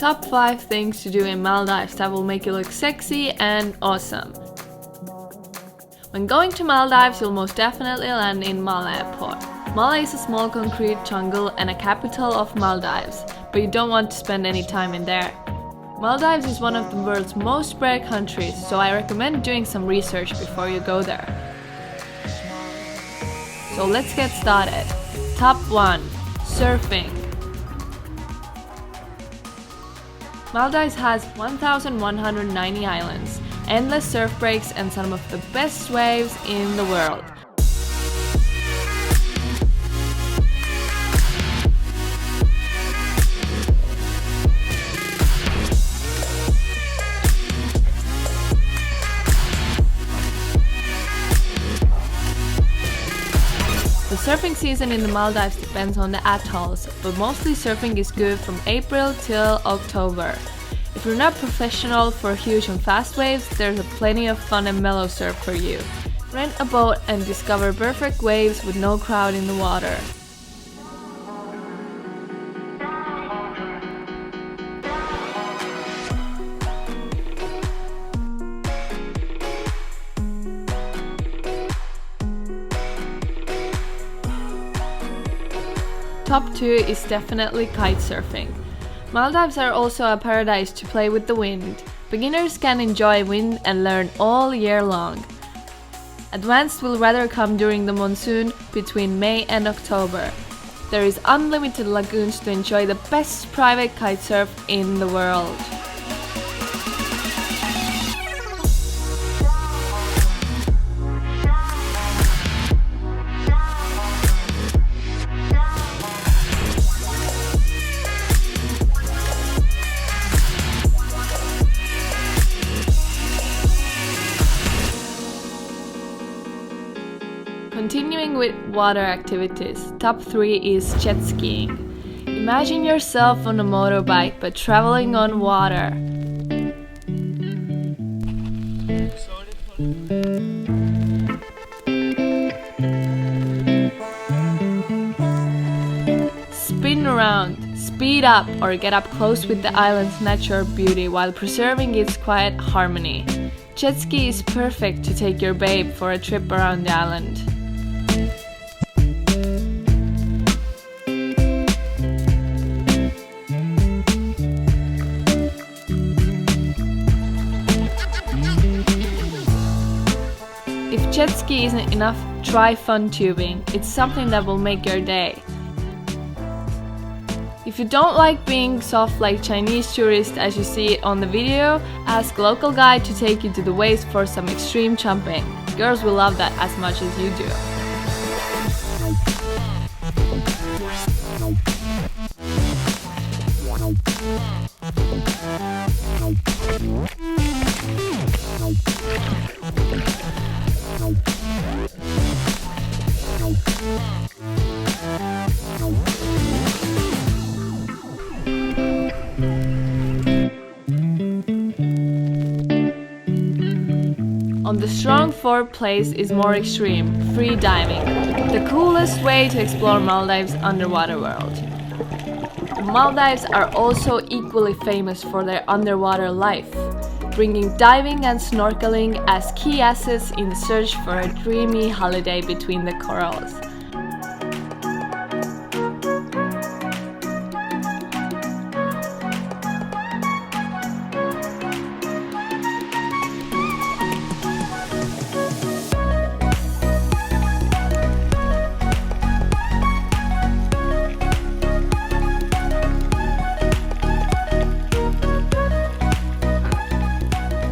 Top 5 things to do in Maldives that will make you look sexy and awesome. When going to Maldives, you'll most definitely land in Mal Airport. Mal is a small concrete jungle and a capital of Maldives, but you don't want to spend any time in there. Maldives is one of the world's most rare countries, so I recommend doing some research before you go there. So let's get started. Top 1. Surfing. Maldives has 1,190 islands, endless surf breaks and some of the best waves in the world. The surfing season in the Maldives depends on the atolls, but mostly surfing is good from April till October. If you're not professional for huge and fast waves, there's plenty of fun and mellow surf for you. Rent a boat and discover perfect waves with no crowd in the water. Top 2 is definitely kitesurfing. Maldives are also a paradise to play with the wind. Beginners can enjoy wind and learn all year long. Advanced will rather come during the monsoon between May and October. There is unlimited lagoons to enjoy the best private kitesurf in the world. Continuing with water activities, top 3 is jet skiing. Imagine yourself on a motorbike but traveling on water. Spin around, speed up or get up close with the island's natural beauty while preserving its quiet harmony. Jet ski is perfect to take your babe for a trip around the island. If jet ski isn't enough, try fun tubing. It's something that will make your day. If you don't like being soft like Chinese tourists as you see it on the video, ask local guide to take you to the waves for some extreme jumping. Girls will love that as much as you do. On the strong fourth place is more extreme, freediving, the coolest way to explore Maldives' underwater world. The Maldives are also equally famous for their underwater life, bringing diving and snorkeling as key assets in the search for a dreamy holiday between the corals.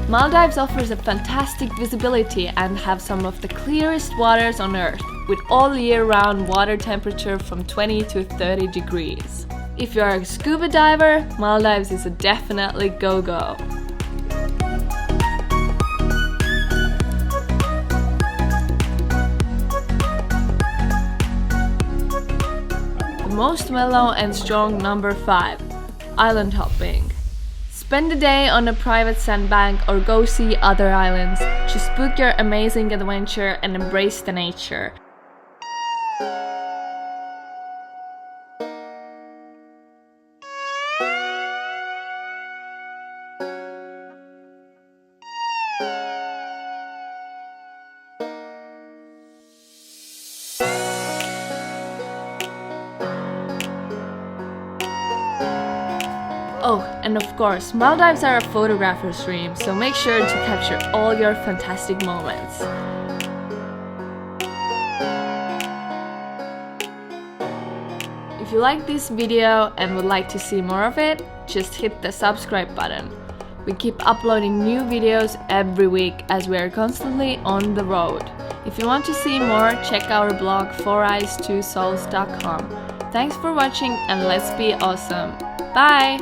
Maldives offers a fantastic visibility and have some of the clearest waters on earth, with all year round water temperature from 20 to 30 degrees. If you are a scuba diver, Maldives is a definitely go-go. The most mellow and strong number 5, island hopping. Spend a day on a private sandbank or go see other islands. Just book your amazing adventure and embrace the nature. Oh, and of course, Maldives are a photographer's dream, so make sure to capture all your fantastic moments. If you like this video and would like to see more of it, just hit the subscribe button. We keep uploading new videos every week as we are constantly on the road. If you want to see more, check our blog FourEyesTwoSouls.com. Thanks for watching and let's be awesome. Bye!